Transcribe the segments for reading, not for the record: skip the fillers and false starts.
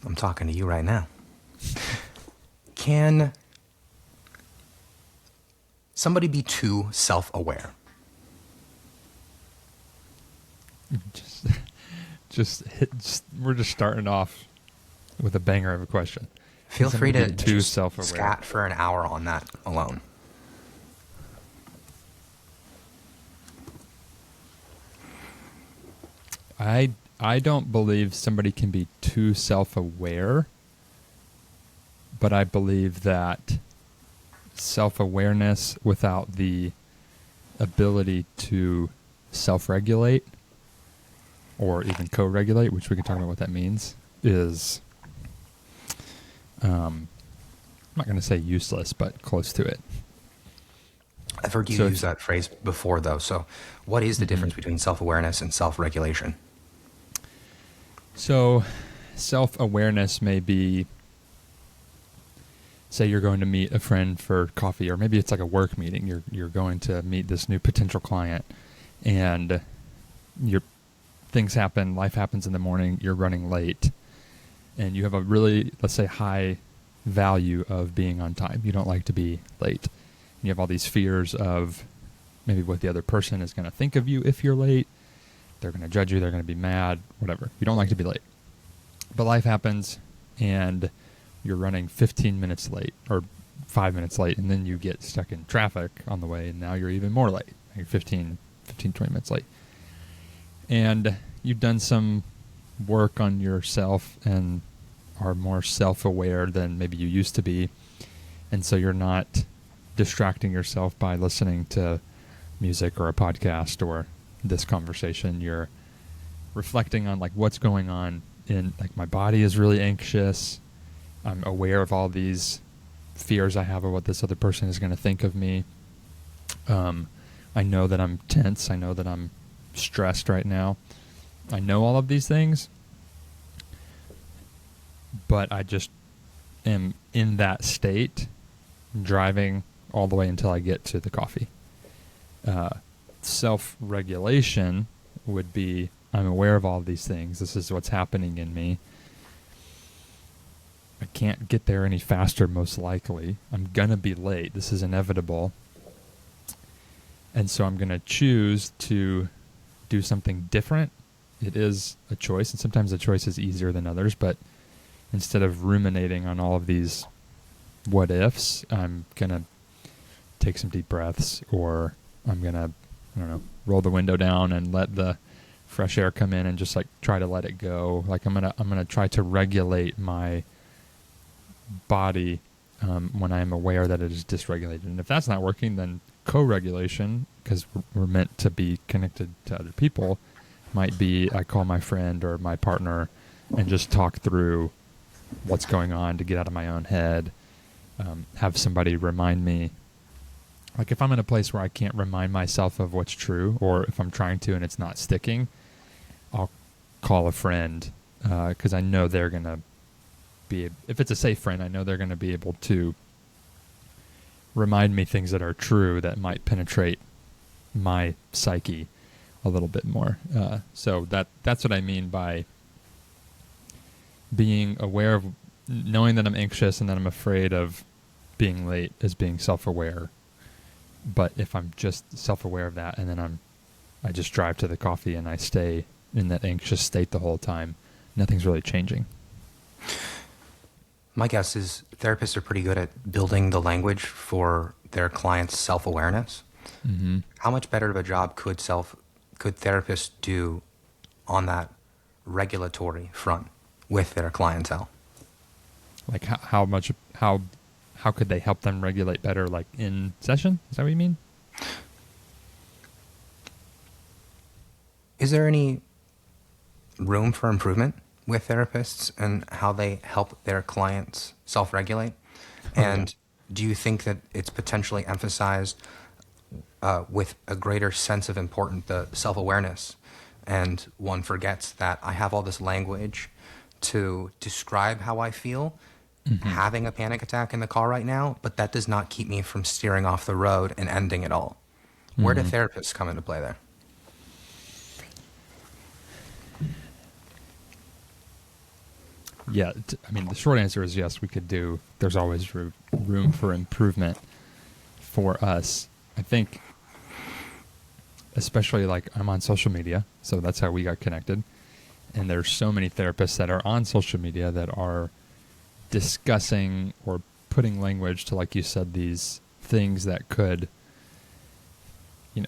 I'm talking to you right now. Can somebody be too self-aware? We're just starting off with a banger of a question. Feel free to Be too just self-aware. scat for an hour on that alone. I don't believe somebody can be too self-aware, but I believe that self-awareness without the ability to self-regulate or even co-regulate, which we can talk about what that means, is, I'm not going to say useless, but close to it. I've heard you use that phrase before, though. So what is the difference between self-awareness and self-regulation? So self-awareness may be, say you're going to meet a friend for coffee, or maybe it's like a work meeting. You're going to meet this new potential client, and things happen, life happens in the morning, you're running late, and you have a really, let's say, high value of being on time. You don't like to be late. You have all these fears of maybe what the other person is going to think of you if you're late. They're going to judge you. They're going to be mad, whatever. You don't like to be late. But life happens, and you're running 15 minutes late or 5 minutes late, and then you get stuck in traffic on the way, and now you're even more late. You're 20 minutes late. And you've done some work on yourself and are more self-aware than maybe you used to be. And so you're not distracting yourself by listening to music or a podcast or this conversation. You're reflecting on like what's going on in, like, my body is really anxious. I'm aware of all these fears I have of what this other person is going to think of me. I know that I'm tense. I know that I'm stressed right now. I know all of these things, but I just am in that state, driving all the way until I get to the coffee. Self-regulation would be, I'm aware of all of these things. This is what's happening in me. I can't get there any faster, most likely. I'm going to be late. This is inevitable. And so I'm going to choose to do something different. It is a choice, and sometimes the choice is easier than others, but instead of ruminating on all of these what ifs, I'm going to take some deep breaths, or I'm going to, I don't know, roll the window down and let the fresh air come in and just like try to let it go. Like I'm going to try to regulate my body when I'm aware that it is dysregulated. And if that's not working, then co-regulation, because we're meant to be connected to other people, might be I call my friend or my partner and just talk through what's going on to get out of my own head. Have somebody remind me. Like if I'm in a place where I can't remind myself of what's true, or if I'm trying to and it's not sticking, I'll call a friend because I know they're going to be, if it's a safe friend, I know they're going to be able to remind me things that are true that might penetrate my psyche a little bit more. So that's what I mean by being aware of, knowing that I'm anxious and that I'm afraid of being late as being self-aware. But if I'm just self-aware of that and then I just drive to the coffee and I stay in that anxious state the whole time, nothing's really changing. My guess is therapists are pretty good at building the language for their clients' self-awareness. Mm-hmm. How much better of a job could therapists do on that regulatory front with their clientele? Like how could they help them regulate better, like in session? Is that what you mean? Is there any room for improvement with therapists and how they help their clients self-regulate? And do you think that it's potentially emphasized with a greater sense of importance, the self-awareness, and one forgets that I have all this language to describe how I feel, having a panic attack in the car right now, but that does not keep me from steering off the road and ending it all? Where do therapists come into play there? Yeah, I mean, the short answer is yes, we could do. There's always room for improvement for us. I think, especially like I'm on social media, so that's how we got connected. And there's so many therapists that are on social media that are discussing or putting language to, like you said, these things that could,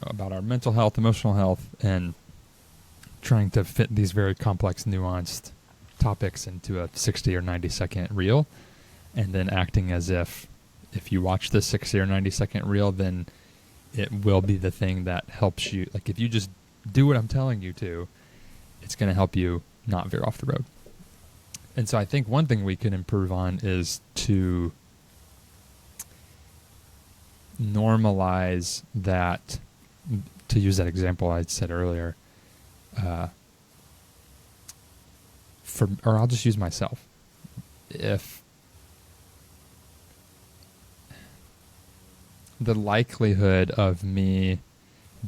about our mental health, emotional health, and trying to fit these very complex, nuanced topics into a 60 or 90-second reel, and then acting as if you watch this 60 or 90-second reel, then it will be the thing that helps you. Like, if you just do what I'm telling you to, it's going to help you not veer off the road. And so I think one thing we can improve on is to normalize that, to use that example I said earlier, or I'll just use myself. If the likelihood of me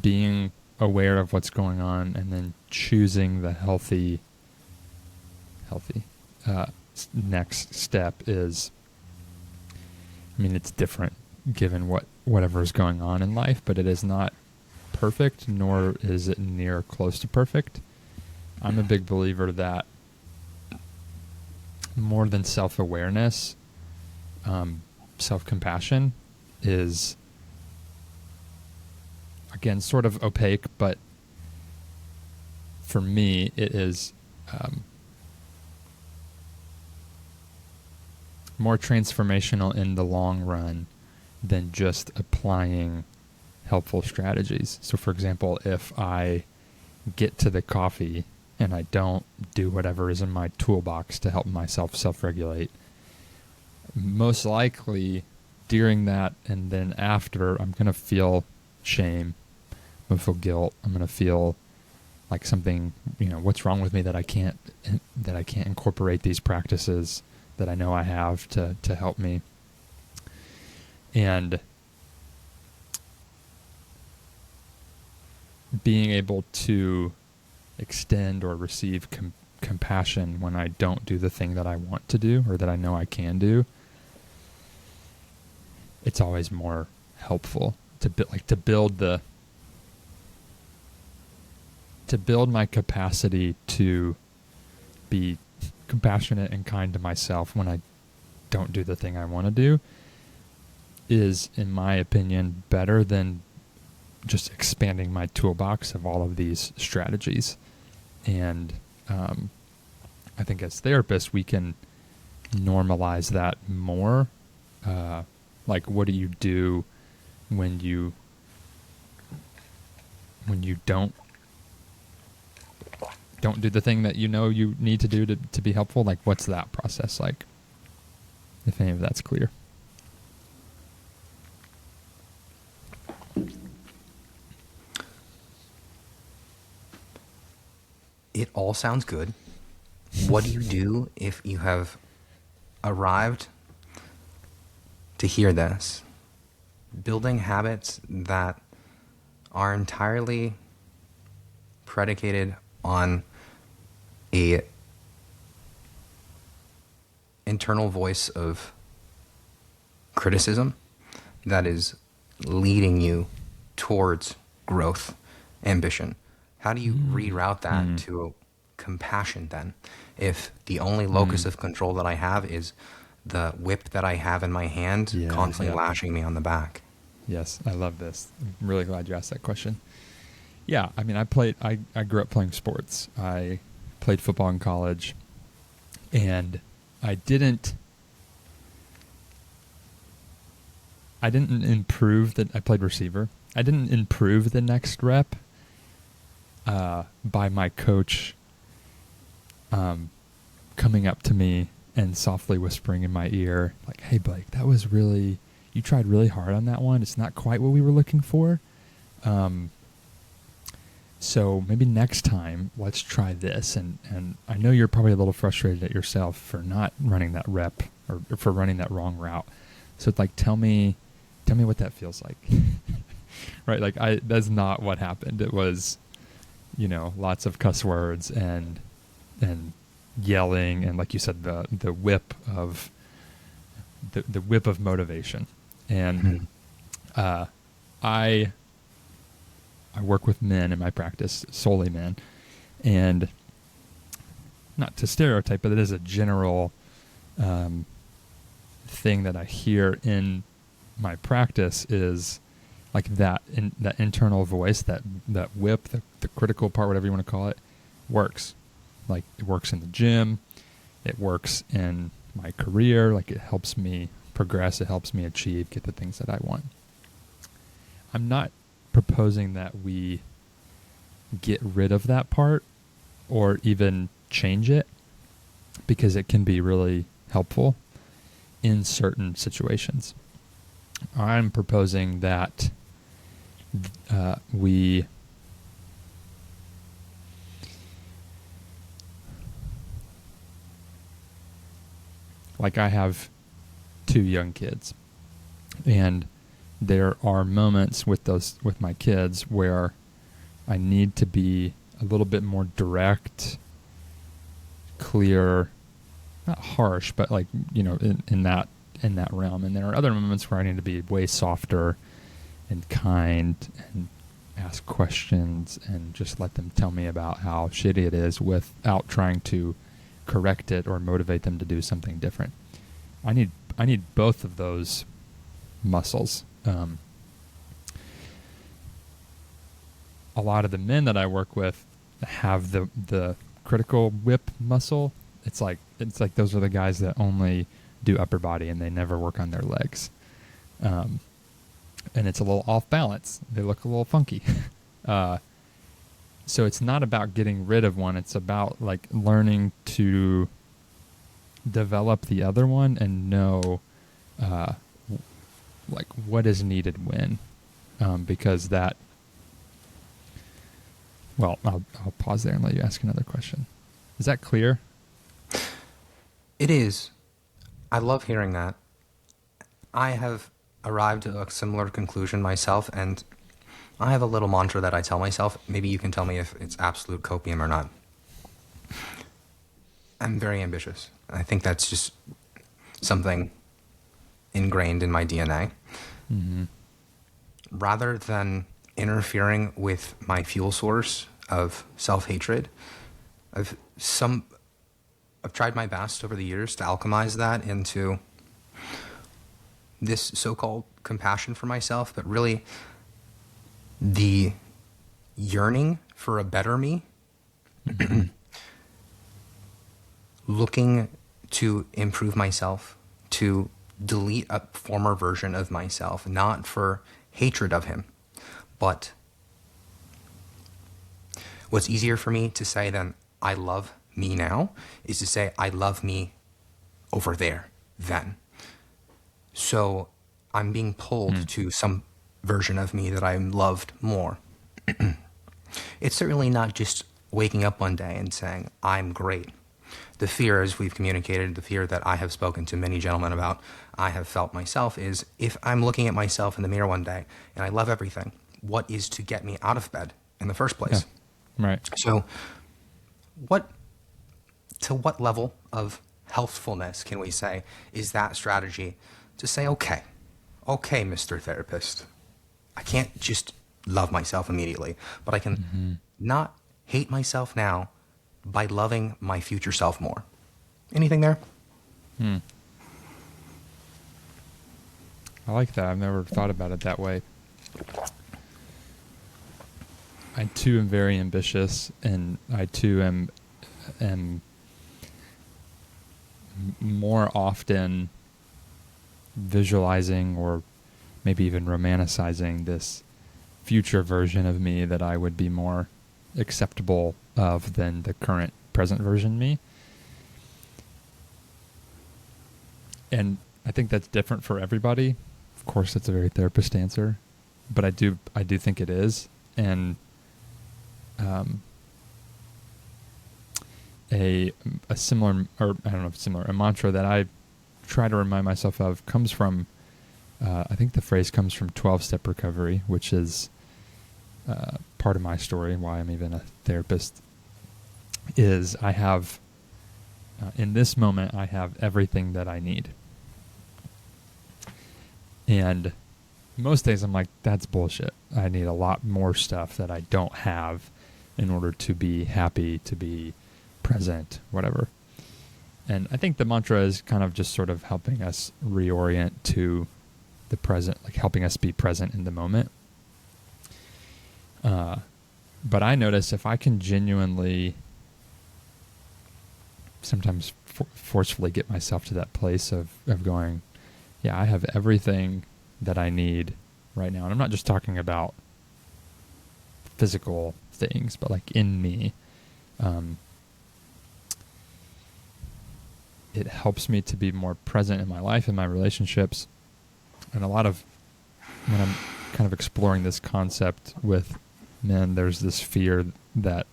being aware of what's going on and then choosing the healthy next step is, I mean, it's different given whatever is going on in life, but it is not perfect, nor is it near close to perfect. I'm a big believer that more than self-awareness, self-compassion is, again, sort of opaque, but for me, it is more transformational in the long run than just applying helpful strategies. So, for example, if I get to the coffee and I don't do whatever is in my toolbox to help myself self-regulate, most likely during that and then after, I'm going to feel shame. I'm going to feel guilt. I'm going to feel like something, what's wrong with me that I can't incorporate these practices that I know I have to help me. And being able to extend or receive compassion when I don't do the thing that I want to do or that I know I can do, it's always more helpful to build my capacity to be compassionate and kind to myself when I don't do the thing I want to do is, in my opinion, better than just expanding my toolbox of all of these strategies. And I think as therapists, we can normalize that more. Like, what do you do when you don't do the thing that you need to do to be helpful? Like, what's that process like? If any of that's clear. It all sounds good. What do you do if you have arrived to hear this? Building habits that are entirely predicated on a internal voice of criticism that is leading you towards growth, ambition. How do you reroute that to compassion then? If the only locus of control that I have is the whip that I have in my hand, constantly lashing me on the back. Yes, I love this. I'm really glad you asked that question. Yeah, I mean, I grew up playing sports. I played football in college, and I didn't improve I played receiver. I didn't improve the next rep by my coach coming up to me and softly whispering in my ear, like, "Hey, Blake, you tried really hard on that one. It's not quite what we were looking for. So maybe next time, let's try this." And I know you're probably a little frustrated at yourself for not running that rep or for running that wrong route. So it's like, tell me what that feels like. Right? Like, that's not what happened. It was, lots of cuss words and yelling and, like you said, the whip of the whip of motivation. And I work with men in my practice, solely men, and not to stereotype, but it is a general thing that I hear in my practice is like that internal voice, that whip, the critical part, whatever you want to call it, works. Like it works in the gym, it works in my career, like it helps me progress, it helps me achieve, get the things that I want. I'm not proposing that we get rid of that part or even change it, because it can be really helpful in certain situations. I'm proposing that we like I have 2 young kids, and there are moments with my kids where I need to be a little bit more direct, clear, not harsh, but like, in that realm. And there are other moments where I need to be way softer and kind and ask questions and just let them tell me about how shitty it is without trying to correct it or motivate them to do something different. I need both of those muscles. A lot of the men that I work with have the critical whip muscle. It's like those are the guys that only do upper body and they never work on their legs. And it's a little off balance. They look a little funky. So it's not about getting rid of one. It's about like learning to develop the other one and know like what is needed when, because that. Well, I'll pause there and let you ask another question. Is that clear? It is. I love hearing that. I have arrived at a similar conclusion myself, and I have a little mantra that I tell myself. Maybe you can tell me if it's absolute copium or not. I'm very ambitious. I think that's just something ingrained in my DNA. Mm-hmm. Rather than interfering with my fuel source of self-hatred, I've tried my best over the years to alchemize that into this so-called compassion for myself, but really the yearning for a better me, looking to improve myself, to delete a former version of myself, not for hatred of him, but what's easier for me to say than I love me now is to say I love me over there then. So I'm being pulled to some version of me that I'm loved more. It's certainly not just waking up one day and saying, I'm great. The fear, as we've communicated, the fear that I have spoken to many gentlemen about, I have felt myself, is if I'm looking at myself in the mirror one day and I love everything, what is to get me out of bed in the first place? Yeah. Right. So to what level of healthfulness can we say is that strategy to say, okay, Mr. Therapist, I can't just love myself immediately, but I can not hate myself now by loving my future self more. Anything there? I like that. I've never thought about it that way. I too am very ambitious, and I too am more often visualizing or maybe even romanticizing this future version of me that I would be more acceptable of than the current present version me. And I think that's different for everybody. Of course, that's a very therapist answer, but I do think it is. And a similar, or I don't know if it's similar, a mantra that I try to remind myself of comes from, I think the phrase comes from 12-step recovery, which is part of my story, why I'm even a therapist, is I have In this moment, I have everything that I need. And most days I'm like, that's bullshit. I need a lot more stuff that I don't have in order to be happy, to be present, whatever. And I think the mantra is kind of just sort of helping us reorient to the present, like helping us be present in the moment. But I notice if I can genuinely sometimes forcefully get myself to that place of going, yeah, I have everything that I need right now. And I'm not just talking about physical things, but like in me. It helps me to be more present in my life, in my relationships. And a lot of, when I'm kind of exploring this concept with men, there's this fear that,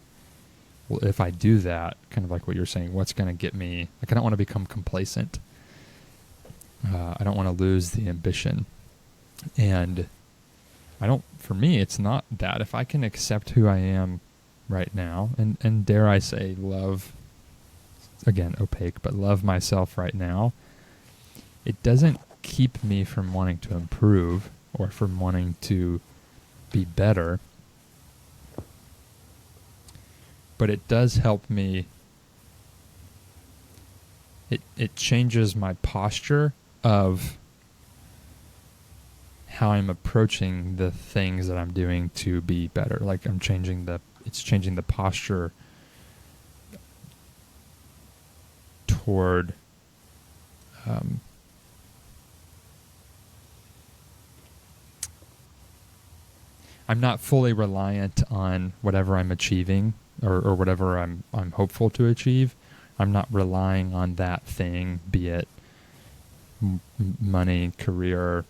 well, if I do that, kind of like what you're saying, what's going to get me, like I don't want to become complacent. I don't want to lose the ambition. And for me, it's not that. If I can accept who I am right now, and dare I say love, again, opaque, but love myself right now, it doesn't keep me from wanting to improve or from wanting to be better. But it does help me. It changes my posture of how I'm approaching the things that I'm doing to be better. Like it's changing the posture toward I'm not fully reliant on whatever I'm achieving or whatever I'm hopeful to achieve. I'm not relying on that thing, be it money, career,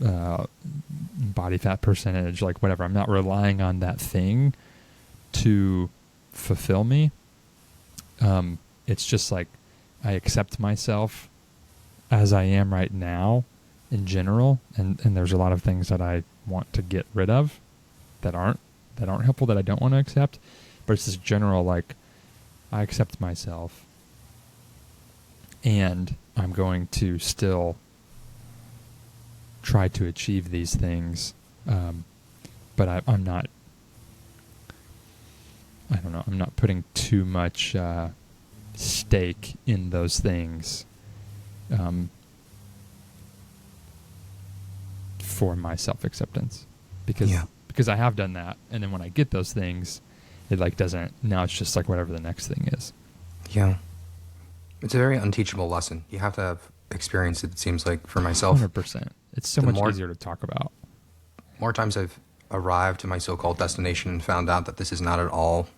body fat percentage, like whatever. I'm not relying on that thing to fulfill me. It's just like I accept myself as I am right now in general, and there's a lot of things that I want to get rid of that aren't helpful, that I don't want to accept. But it's this general, like, I accept myself, and I'm going to still try to achieve these things, but I'm not, I don't know, I'm not putting too much stake in those things for my self-acceptance, because I have done that, and then when I get those things, it like doesn't, now it's just like whatever the next thing is. Yeah. It's a very unteachable lesson. You have to have experienced it seems like, for myself. 100%. It's so much easier to talk about. More times I've arrived to my so-called destination and found out that this is not at all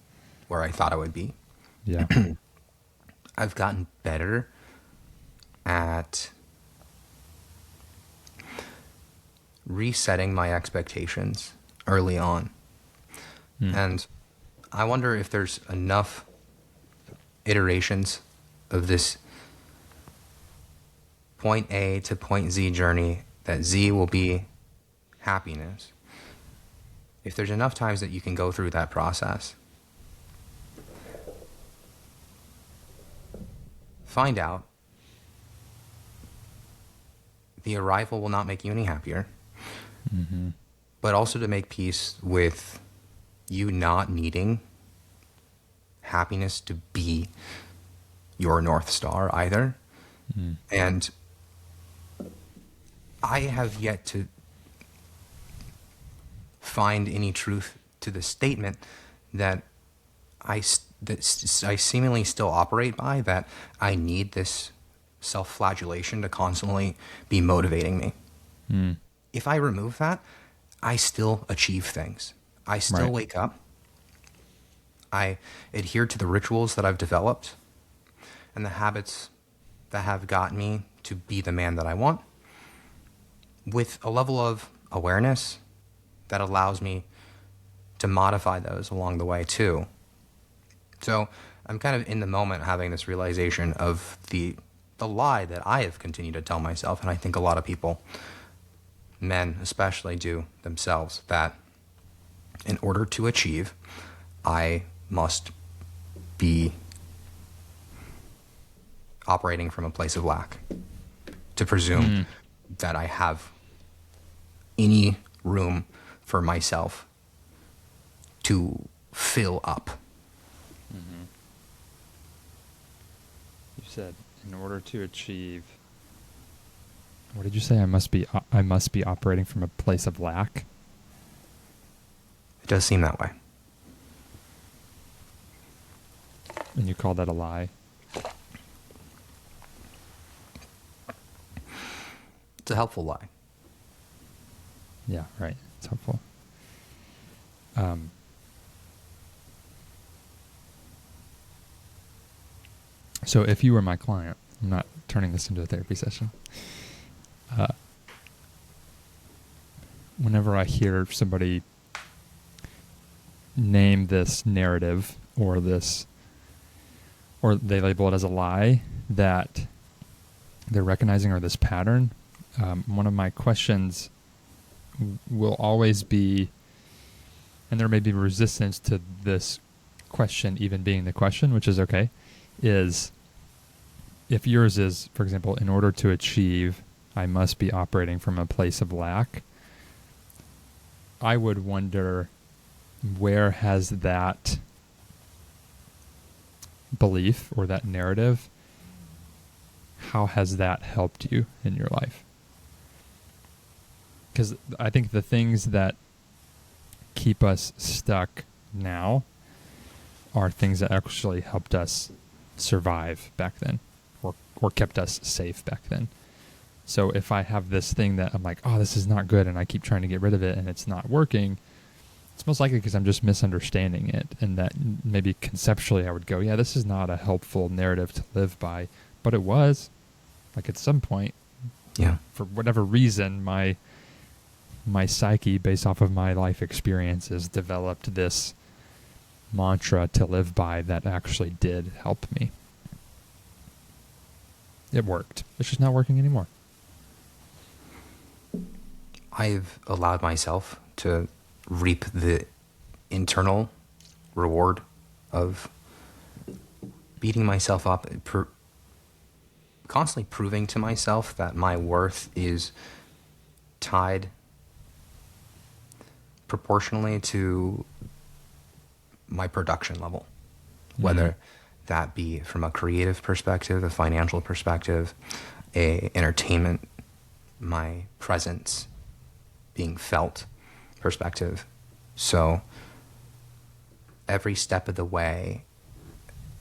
where I thought I would be. Yeah. I've gotten better at resetting my expectations early on. And I wonder if there's enough iterations of this point A to point Z journey that Z will be happiness. If there's enough times that you can go through that process, find out the arrival will not make you any happier, but also to make peace with you not needing happiness to be your North Star either. And I have yet to find any truth to the statement that I seemingly still operate by, that I need this self-flagellation to constantly be motivating me. If I remove that, I still achieve things. I still wake up. I adhere to the rituals that I've developed and the habits that have gotten me to be the man that I want, with a level of awareness that allows me to modify those along the way too. So I'm kind of in the moment having this realization of the lie that I have continued to tell myself, and I think a lot of people, men especially, do themselves, that in order to achieve, I must be operating from a place of lack to presume that I have any room for myself to fill up. You said in order to achieve. What did you say? I must be operating from a place of lack. It does seem that way. And you call that a lie? It's a helpful lie. Yeah, right. It's helpful. So if you were my client, I'm not turning this into a therapy session. Whenever I hear somebody name this narrative or they label it as a lie that they're recognizing, or this pattern, one of my questions will always be, and there may be resistance to this question even being the question, which is okay, is if yours is, for example, in order to achieve, I must be operating from a place of lack, I would wonder, where has that belief or that narrative, how has that helped you in your life? Because I think the things that keep us stuck now are things that actually helped us survive back then, or kept us safe back then. So if I have this thing that I'm like, oh, this is not good, and I keep trying to get rid of it and it's not working, it's most likely because I'm just misunderstanding it, and that maybe conceptually I would go, yeah, this is not a helpful narrative to live by, but it was. Like at some point, Yeah. for whatever reason, my psyche, based off of my life experiences, developed this mantra to live by that actually did help me. It worked. It's just not working anymore. I've allowed myself to reap the internal reward of beating myself up, constantly proving to myself that my worth is tied proportionally to my production level, whether that be from a creative perspective, a financial perspective, a entertainment, my presence being felt perspective. So every step of the way,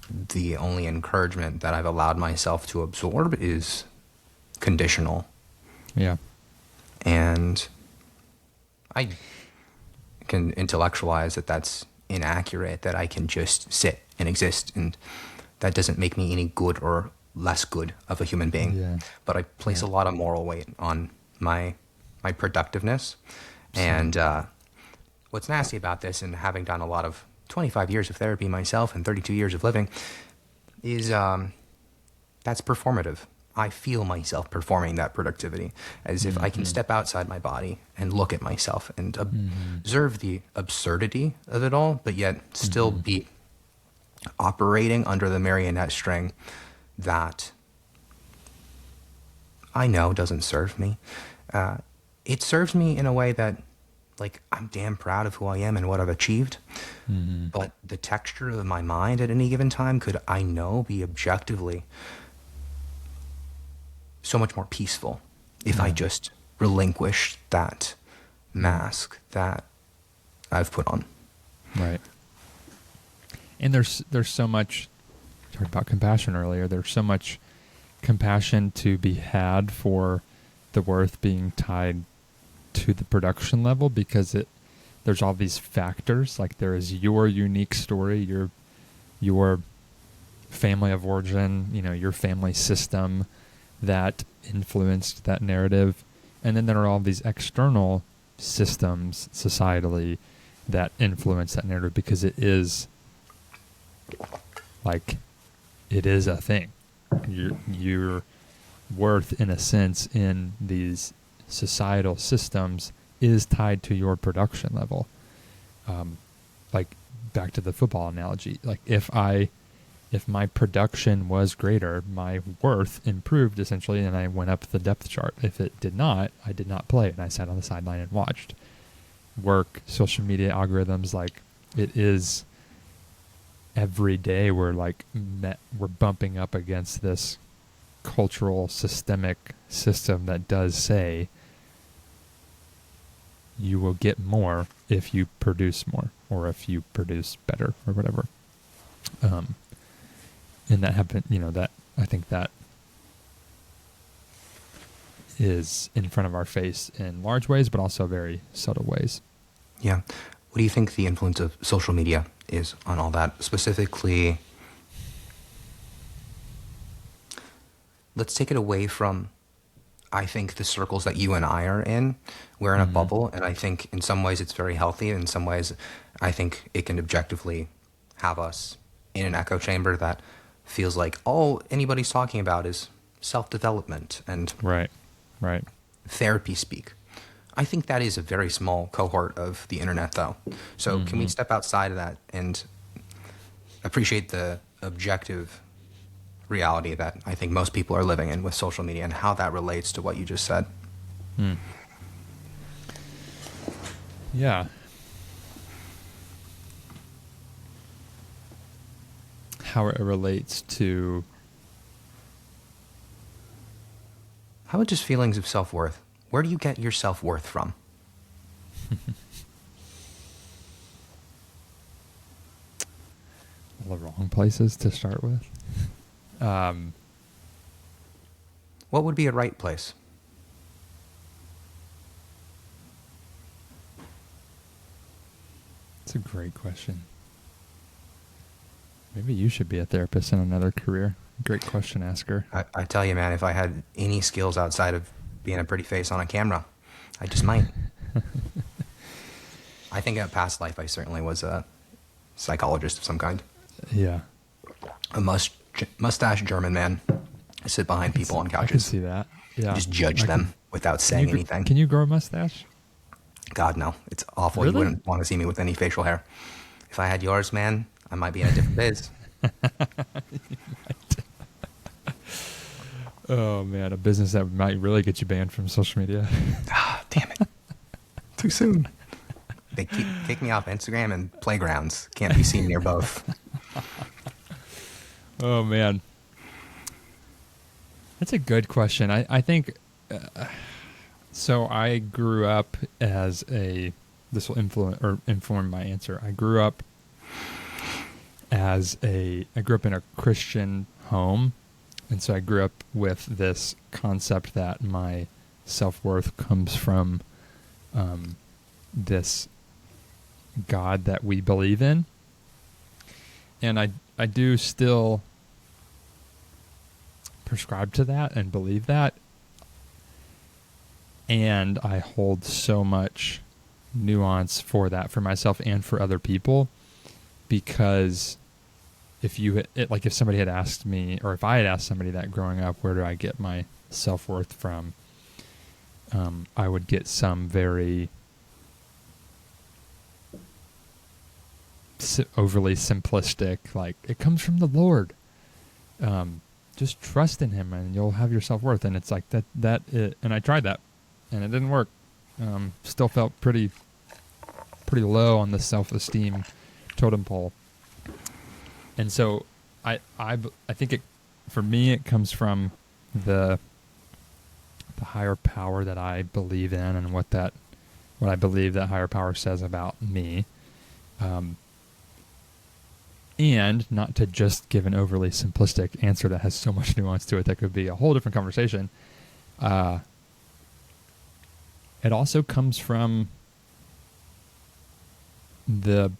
the only encouragement that I've allowed myself to absorb is conditional. Yeah. And I can intellectualize that that's inaccurate, that I can just sit and exist, and that doesn't make me any good or less good of a human being. Yeah. But I place a lot of moral weight on my productiveness. And what's nasty about this, and having done a lot of 25 years of therapy myself and 32 years of living, is that's performative. I feel myself performing that productivity, as if I can step outside my body and look at myself and observe the absurdity of it all, but yet still be operating under the marionette string that I know doesn't serve me. It serves me in a way that, like, I'm damn proud of who I am and what I've achieved. But the texture of my mind at any given time could, I know, be objectively so much more peaceful if I just relinquish that mask that I've put on. Right. And there's so much, we talked about compassion earlier, there's so much compassion to be had for the worth being tied to the production level, because there's all these factors. Like, there is your unique story, your family of origin, your family system that influenced that narrative, and then there are all these external systems societally that influence that narrative, because it is a thing. Your worth, in a sense, in these societal systems is tied to your production level. Like, back to the football analogy, like if if my production was greater, my worth improved essentially, and I went up the depth chart. If it did not, I did not play, and I sat on the sideline and watched. Work, social media algorithms, like it is every day we're bumping up against this cultural systemic system that does say you will get more if you produce more or if you produce better or whatever. And that happened, that I think that is in front of our face in large ways, but also very subtle ways. Yeah. What do you think the influence of social media is on all that? Specifically, let's take it away from, I think, the circles that you and I are in. We're in a bubble, and I think in some ways it's very healthy. In some ways, I think it can objectively have us in an echo chamber that feels like all anybody's talking about is self-development and Right. therapy speak. I think that is a very small cohort of the internet, though. So can we step outside of that and appreciate the objective reality that I think most people are living in with social media and how that relates to what you just said? Yeah. How it relates to... How about just feelings of self-worth? Where do you get your self-worth from? All the wrong places to start with. What would be a right place? It's a great question. Maybe you should be a therapist in another career. Great question asker. I tell you, man, if I had any skills outside of being a pretty face on a camera, I just might. I think in a past life, I certainly was a psychologist of some kind. Yeah. A mustache German man. I sit behind people on I can couches. see that. Yeah. Just judge them without saying anything. Can you grow a mustache? God, no. It's awful. Really? You wouldn't want to see me with any facial hair. If I had yours, man, I might be in a different biz. Oh, man. A business that might really get you banned from social media. Ah, damn it. Too soon. They kick me off Instagram and playgrounds. Can't be seen near both. Oh, man. That's a good question. I think... so I grew up as a... This will inform my answer. I grew up in a Christian home. And so I grew up with this concept that my self-worth comes from this God that we believe in. And I do still prescribe to that and believe that. And I hold so much nuance for that for myself and for other people, because if somebody had asked me, or if I had asked somebody that growing up, where do I get my self-worth from? I would get some very overly simplistic, like, it comes from the Lord. Just trust in him and you'll have your self-worth. And it's like and I tried that and it didn't work. Still felt pretty low on the self-esteem totem pole. And so I think for me, it comes from the higher power that I believe in and what I believe that higher power says about me. And not to just give an overly simplistic answer that has so much nuance to it, that could be a whole different conversation. It also comes from it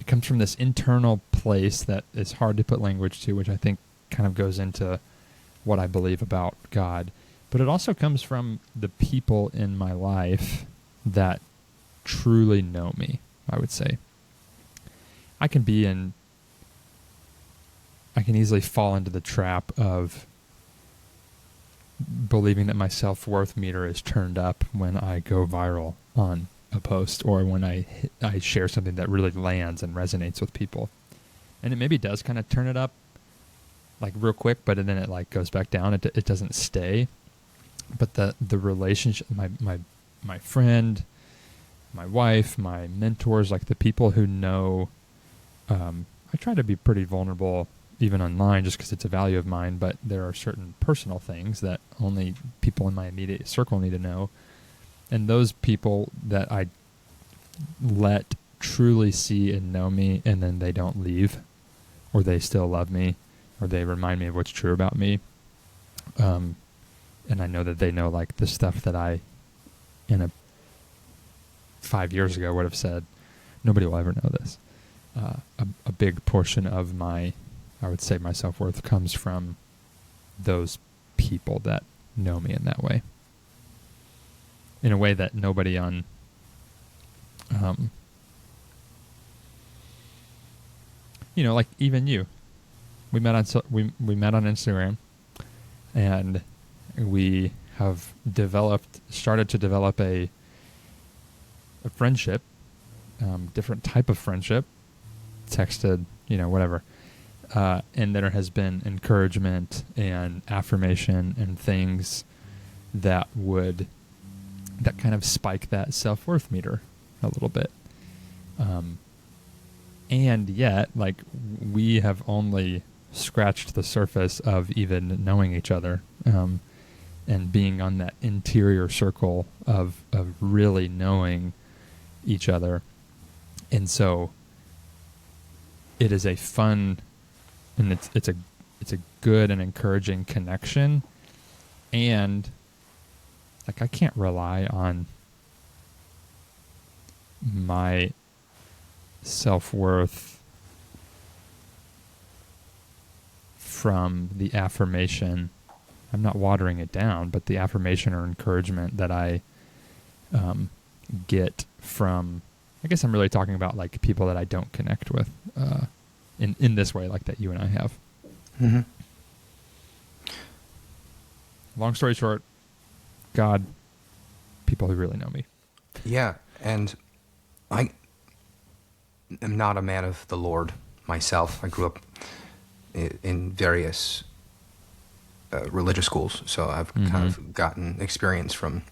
comes from this internal place that is hard to put language to, which I think kind of goes into what I believe about God. But it also comes from the people in my life that truly know me, I would say. I can easily fall into the trap of believing that my self-worth meter is turned up when I go viral on a post, or when I share something that really lands and resonates with people. and it maybe does kind of turn it up like real quick, but then it like goes back down. It doesn't stay. But the relationship, my friend, my wife, my mentors, like the people who know, I try to be pretty vulnerable even online just because it's a value of mine, but there are certain personal things that only people in my immediate circle need to know. And those people that I let truly see and know me, and then they don't leave, or they still love me, or they remind me of what's true about me. And I know that they know like the stuff that I, 5 years ago would have said, nobody will ever know this. A big portion of I would say my self-worth comes from those people that know me in that way. In a way that nobody on, like even you, we met on Instagram, and we have started to develop a friendship, different type of friendship, texted, whatever. And there has been encouragement and affirmation and things that kind of spike that self-worth meter a little bit. And yet, like, we have only scratched the surface of even knowing each other, and being on that interior circle of really knowing each other. And so it is a fun, and it's a good and encouraging connection. And like, I can't rely on my self-worth from the affirmation. I'm not watering it down, but the affirmation or encouragement that I get from, I guess I'm really talking about like people that I don't connect with in this way, like that you and I have. Mm-hmm. Long story short, God, people who really know me. Yeah, and I am not a man of the Lord myself. I grew up in various religious schools, so I've kind of gotten experience from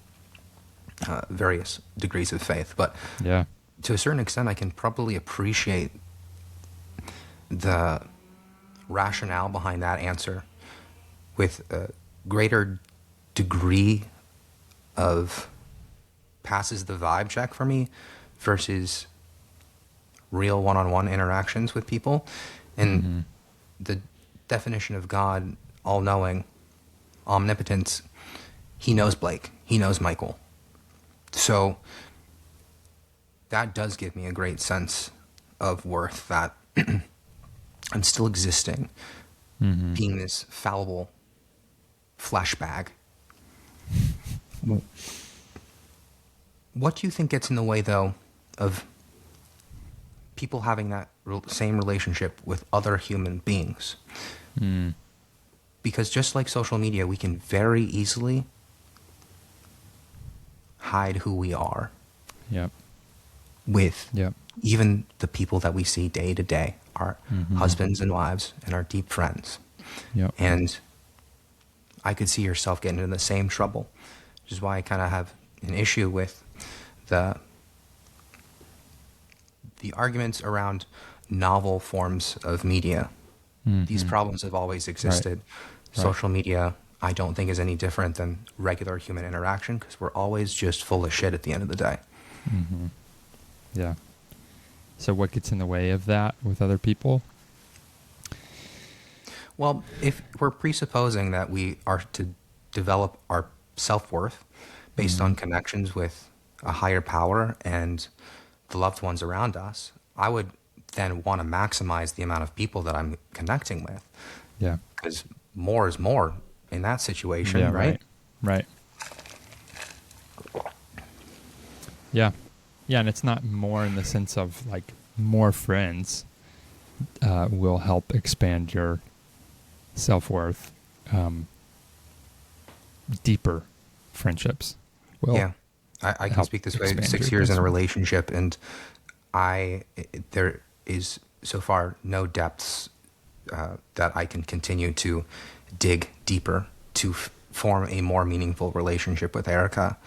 various degrees of faith. But Yeah. to a certain extent, I can probably appreciate the rationale behind that answer with a greater degree of passes the vibe check for me versus real one-on-one interactions with people. And the definition of God, all-knowing, omnipotence, he knows Blake, he knows Michael. So that does give me a great sense of worth, that I'm still existing, being this fallible flesh bag. What do you think gets in the way, though, of people having that same relationship with other human beings? Because just like social media, we can very easily hide who we are. Yep. With Yep. even the people that we see day to day, our husbands and wives and our deep friends. Yep. And I could see yourself getting into the same trouble, which is why I kind of have an issue with the arguments around novel forms of media. These problems have always existed. Right. Social media, I don't think, is any different than regular human interaction, because we're always just full of shit at the end of the day. Yeah. So what gets in the way of that with other people? Well, if we're presupposing that we are to develop our self-worth based on connections with a higher power and the loved ones around us, I would then want to maximize the amount of people that I'm connecting with. Yeah. Because more is more in that situation, Yeah, right? Right. Yeah. Yeah, and it's not more in the sense of like more friends will help expand your self-worth. Deeper friendships will. Yeah. I can help speak this way. expand 6 your years in a self-worth. relationship, and there is so far no depths that I can continue to dig deeper to form a more meaningful relationship with Erica.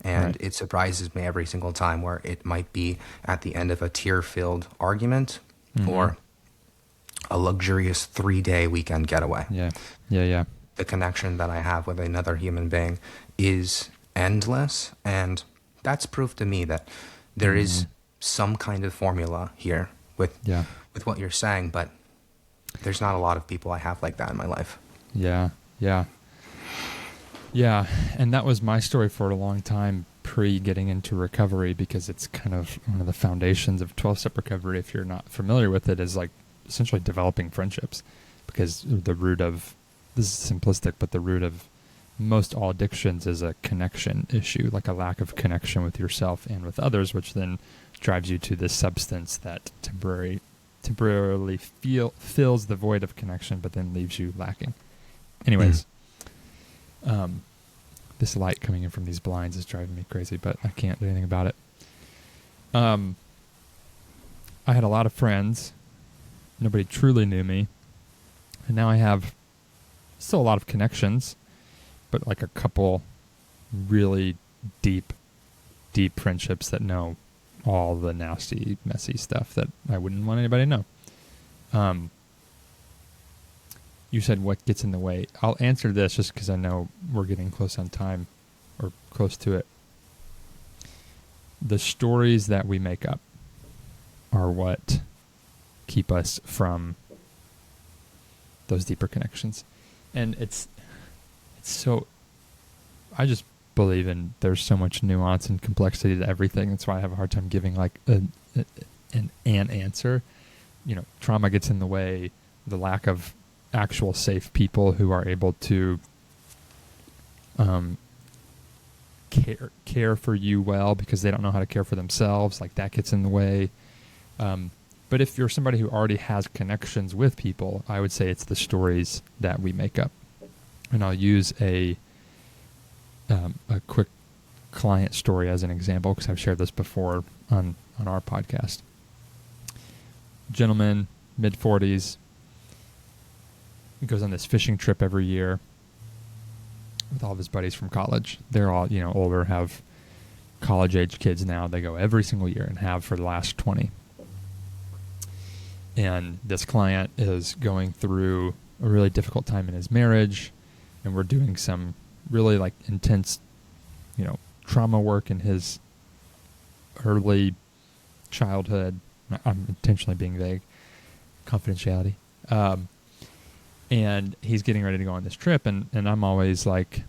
And Right. it surprises me every single time where it might be at the end of a tear-filled argument Mm-hmm. or a luxurious 3-day weekend getaway. Yeah. Yeah. Yeah. The connection that I have with another human being is endless. And that's proof to me that there Mm-hmm. is some kind of formula here Yeah. with what you're saying, but there's not a lot of people I have like that in my life. Yeah. Yeah. Yeah. And that was my story for a long time pre getting into recovery, because it's kind of one of the foundations of 12-step recovery. If you're not familiar with it, is like essentially developing friendships, because the root of, this is simplistic, but the root of most all addictions is a connection issue, like a lack of connection with yourself and with others, which then drives you to this substance that temporarily fills the void of connection, but then leaves you lacking. Anyways, this light coming in from these blinds is driving me crazy, but I can't do anything about it. I had a lot of friends. Nobody truly knew me. And now I have still a lot of connections, but like a couple really deep friendships that know all the nasty, messy stuff that I wouldn't want anybody to know. You said what gets in the way. I'll answer this just because I know we're getting close on time, or close to it. The stories that we make up are what keep us from those deeper connections. And it's so, I just believe in, there's so much nuance and complexity to everything. That's why I have a hard time giving like an answer. You know, trauma gets in the way, the lack of actual safe people who are able to care for you well, because they don't know how to care for themselves, like that gets in the way. But if you're somebody who already has connections with people, I would say it's the stories that we make up. And I'll use a quick client story as an example, because I've shared this before on our podcast. Gentleman, mid-40s, goes on this fishing trip every year with all of his buddies from college. They're all, older, have college-age kids now. They go every single year and have for the last 20. And this client is going through a really difficult time in his marriage, and we're doing some really like intense, trauma work in his early childhood. I'm intentionally being vague. Confidentiality. And he's getting ready to go on this trip, and I'm always like,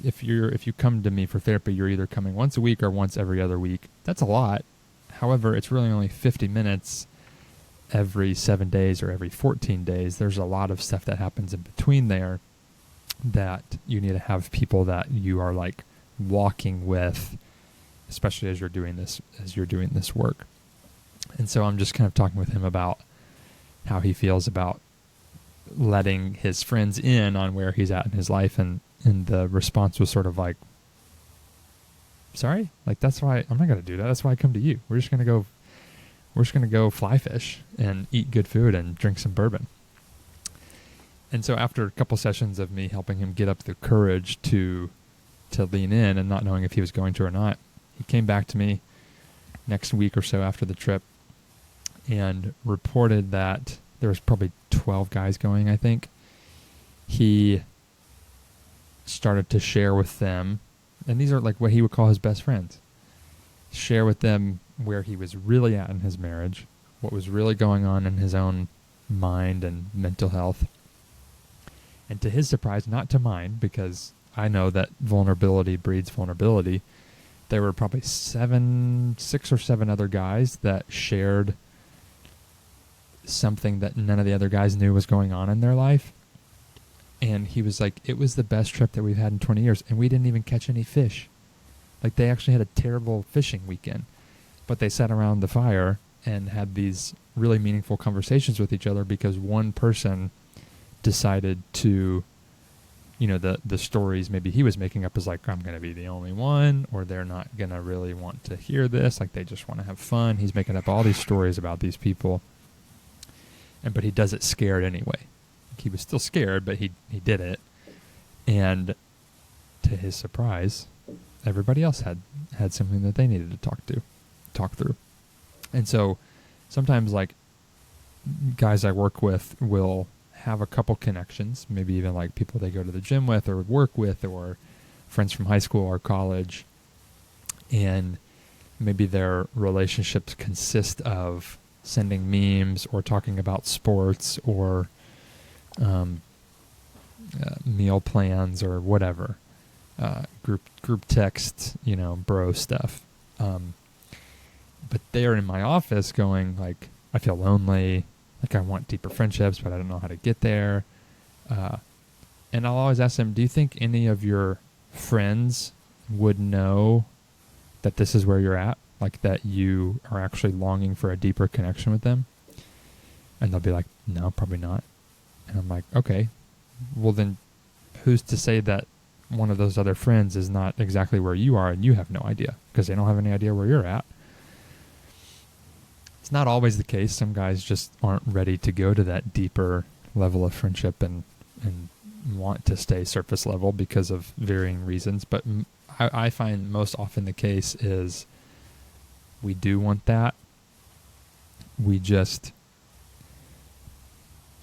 if you come to me for therapy, you're either coming once a week or once every other week. That's a lot. However, it's really only 50 minutes every 7 days or every 14 days. There's a lot of stuff that happens in between there that you need to have people that you are like walking with, especially as you're doing this work. And so I'm just kind of talking with him about how he feels about letting his friends in on where he's at in his life, and the response was sort of like, sorry, like that's why I'm not going to do that. That's why I come to you. We're just going to go fly fish and eat good food and drink some bourbon. And so after a couple sessions of me helping him get up the courage to lean in and not knowing if he was going to or not, he came back to me next week or so after the trip and reported that there was probably 12 guys going, I think. He started to share with them, and these are like what he would call his best friends, share with them where he was really at in his marriage, what was really going on in his own mind and mental health. And to his surprise, not to mine, because I know that vulnerability breeds vulnerability, there were probably 6 or 7 other guys that shared something that none of the other guys knew was going on in their life. And he was like, it was the best trip that we've had in 20 years, and we didn't even catch any fish. Like, they actually had a terrible fishing weekend, but they sat around the fire and had these really meaningful conversations with each other because one person decided to, the stories maybe he was making up is like, I'm going to be the only one, or they're not going to really want to hear this. Like, they just want to have fun. He's making up all these stories about these people. but he does it scared anyway. He was still scared, but he did it. And to his surprise, everybody else had something that they needed to talk through. And so sometimes, like, guys I work with will have a couple connections, maybe even like people they go to the gym with or work with or friends from high school or college. And maybe their relationships consist of sending memes or talking about sports or meal plans or whatever, group text, bro stuff. But they're in my office going like, I feel lonely, like I want deeper friendships, but I don't know how to get there. And I'll always ask them, do you think any of your friends would know that this is where you're at? Like that you are actually longing for a deeper connection with them? And they'll be like, no, probably not. And I'm like, okay, well then who's to say that one of those other friends is not exactly where you are and you have no idea because they don't have any idea where you're at? It's not always the case. Some guys just aren't ready to go to that deeper level of friendship and want to stay surface level because of varying reasons. But I find most often the case is we do want that.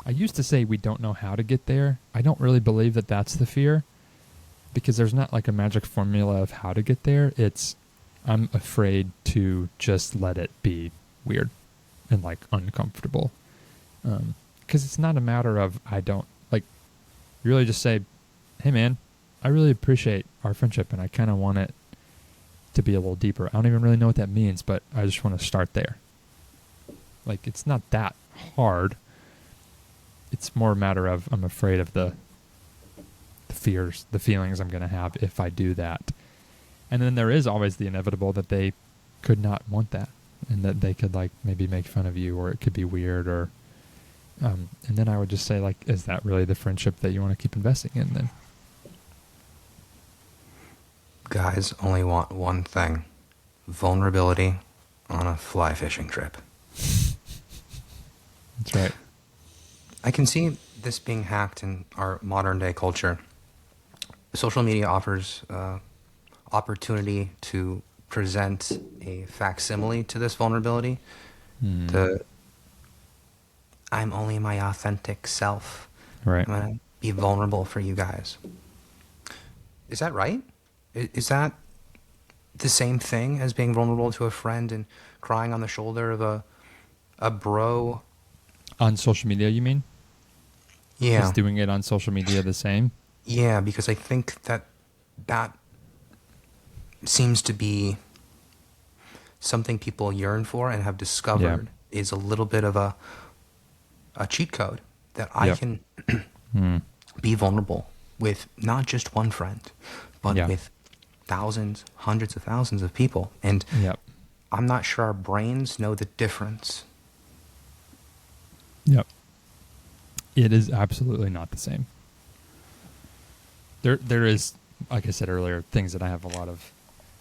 I used to say we don't know how to get there. I don't really believe that that's the fear because there's not like a magic formula of how to get there. I'm afraid to just let it be weird and like uncomfortable. Because it's not a matter of you really just say, hey man, I really appreciate our friendship and I kind of want it to be a little deeper. I don't even really know what that means, but I just want to start there. Like, it's not that hard. It's more a matter of I'm afraid of the fears, the feelings I'm going to have if I do that. And then there is always the inevitable that they could not want that and that they could like maybe make fun of you or it could be weird or and then I would just say like, is that really the friendship that you want to keep investing in then? Guys only want one thing: vulnerability on a fly fishing trip. That's right. I can see this being hacked in our modern day culture. Social media offers opportunity to present a facsimile to this vulnerability. I'm only my authentic self. Right. I'm going to be vulnerable for you guys. Is that right? Is that the same thing as being vulnerable to a friend and crying on the shoulder of a bro? On social media, you mean? Yeah. Is doing it on social media the same? Yeah, because I think that seems to be something people yearn for and have discovered is a little bit of a cheat code that I can be vulnerable with not just one friend, but with thousands, hundreds of thousands of people. And I'm not sure our brains know the difference. Yep. It is absolutely not the same. There is, like I said earlier, things that I have a lot of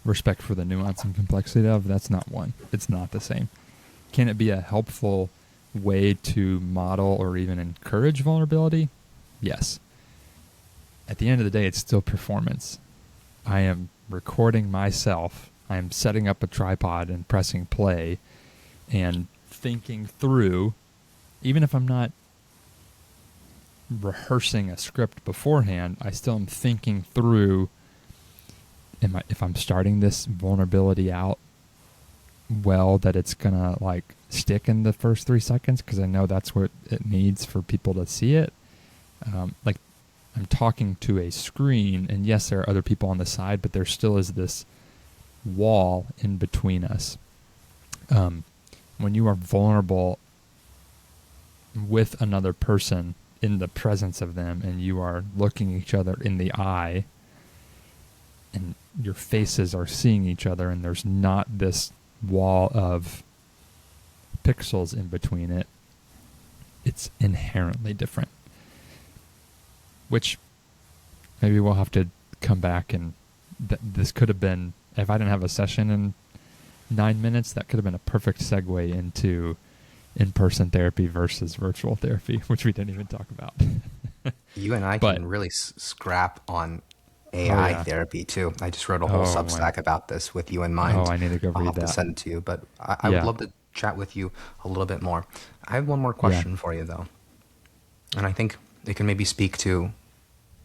respect for the nuance and complexity of. That's not one. It's not the same. Can it be a helpful way to model or even encourage vulnerability? Yes. At the end of the day, it's still performance. I am recording myself. I am setting up a tripod and pressing play and thinking through, even if I'm not rehearsing a script beforehand, I still am thinking through, if I'm starting this vulnerability out well, that it's going to like stick in the first 3 seconds because I know that's what it needs for people to see it. Like I'm talking to a screen and yes, there are other people on the side, but there still is this wall in between us. When you are vulnerable with another person in the presence of them and you are looking each other in the eye and your faces are seeing each other and there's not this wall of pixels in between it, it's inherently different. Which maybe we'll have to come back and this could have been, if I didn't have a session in 9 minutes, that could have been a perfect segue into in-person therapy versus virtual therapy, which we didn't even talk about. You and I But can really scrap on oh AI yeah, therapy too. I just wrote a whole oh my, Substack about this with you in oh mind. I need to go I'll read have to that. send it to you, but I would Yeah, love to chat with you a little bit more. I have one more yeah. question for you though, and I think it can maybe speak to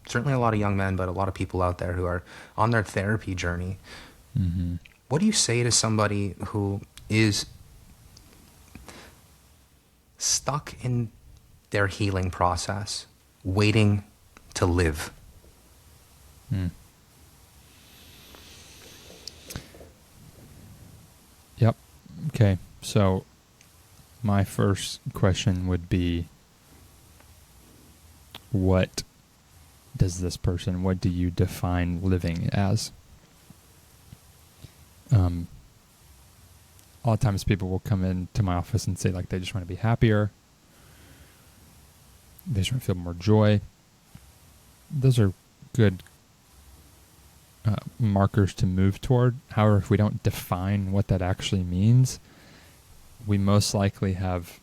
certainly a lot of young men, but a lot of people out there who are on their therapy journey. Mm-hmm. What do you say to somebody who is stuck in their healing process, waiting to live? Mm. Yep. Okay. So my first question would be, what does this person, what do you define living as? A lot of times people will come into my office and say like they just want to be happier. They just want to feel more joy. Those are good markers to move toward. However, if we don't define what that actually means, we most likely have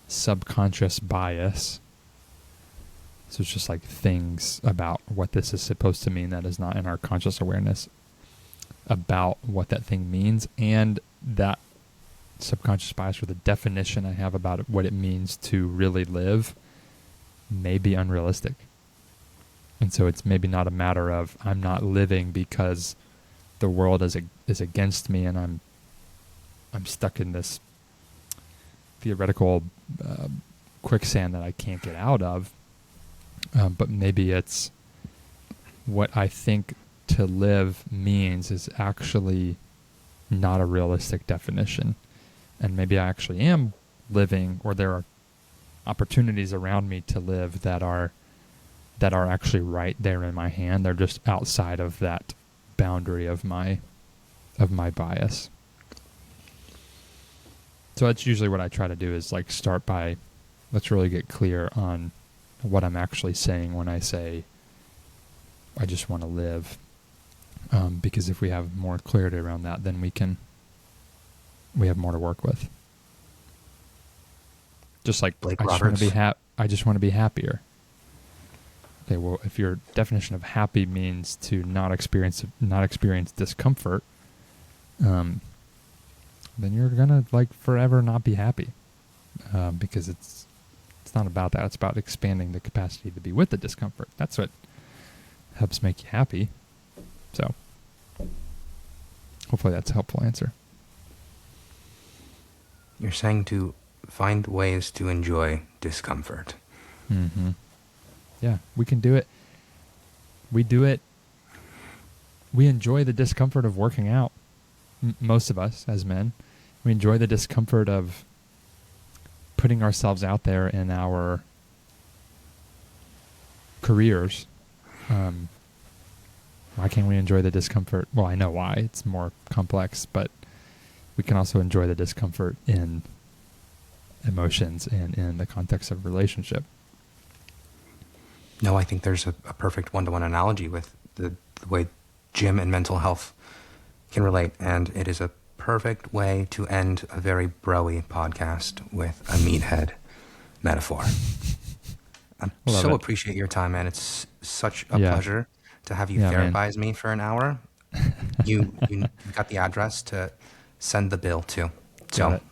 subconscious bias. So it's just like things about what this is supposed to mean that is not in our conscious awareness about what that thing means, and that subconscious bias or the definition I have about it, what it means to really live may be unrealistic. And so it's maybe not a matter of I'm not living because the world is against me and I'm stuck in this theoretical quicksand that I can't get out of. But maybe it's what I think to live means is actually not a realistic definition. And maybe I actually am living, or there are opportunities around me to live that are actually right there in my hand. They're just outside of that boundary of my bias. So that's usually what I try to do, is like start by, let's really get clear on what I'm actually saying when I say I just want to live. Because if we have more clarity around that, then we have more to work with. Just like Blake I just want to Roberts. be I just want to be happier. Okay, well, if your definition of happy means to not experience discomfort, then you're gonna like forever not be happy, because it's not about that. It's about expanding the capacity to be with the discomfort. That's what helps make you happy. So hopefully that's a helpful answer. You're saying to find ways to enjoy discomfort. Mm-hmm. Yeah, we can do it. We do it. We enjoy the discomfort of working out. Most of us as men, we enjoy the discomfort of putting ourselves out there in our careers. Why can't we enjoy the discomfort? Well, I know why. It's more complex, but we can also enjoy the discomfort in emotions and in the context of relationship. No, I think there's a perfect one-to-one analogy with the way gym and mental health can relate, and it is a perfect way to end a very broy podcast with a meathead metaphor. I Love so it. appreciate your time, man. It's such a Yeah. pleasure to have you Yeah, man. therapize me for an hour. You got the address to send the bill to. Got So it.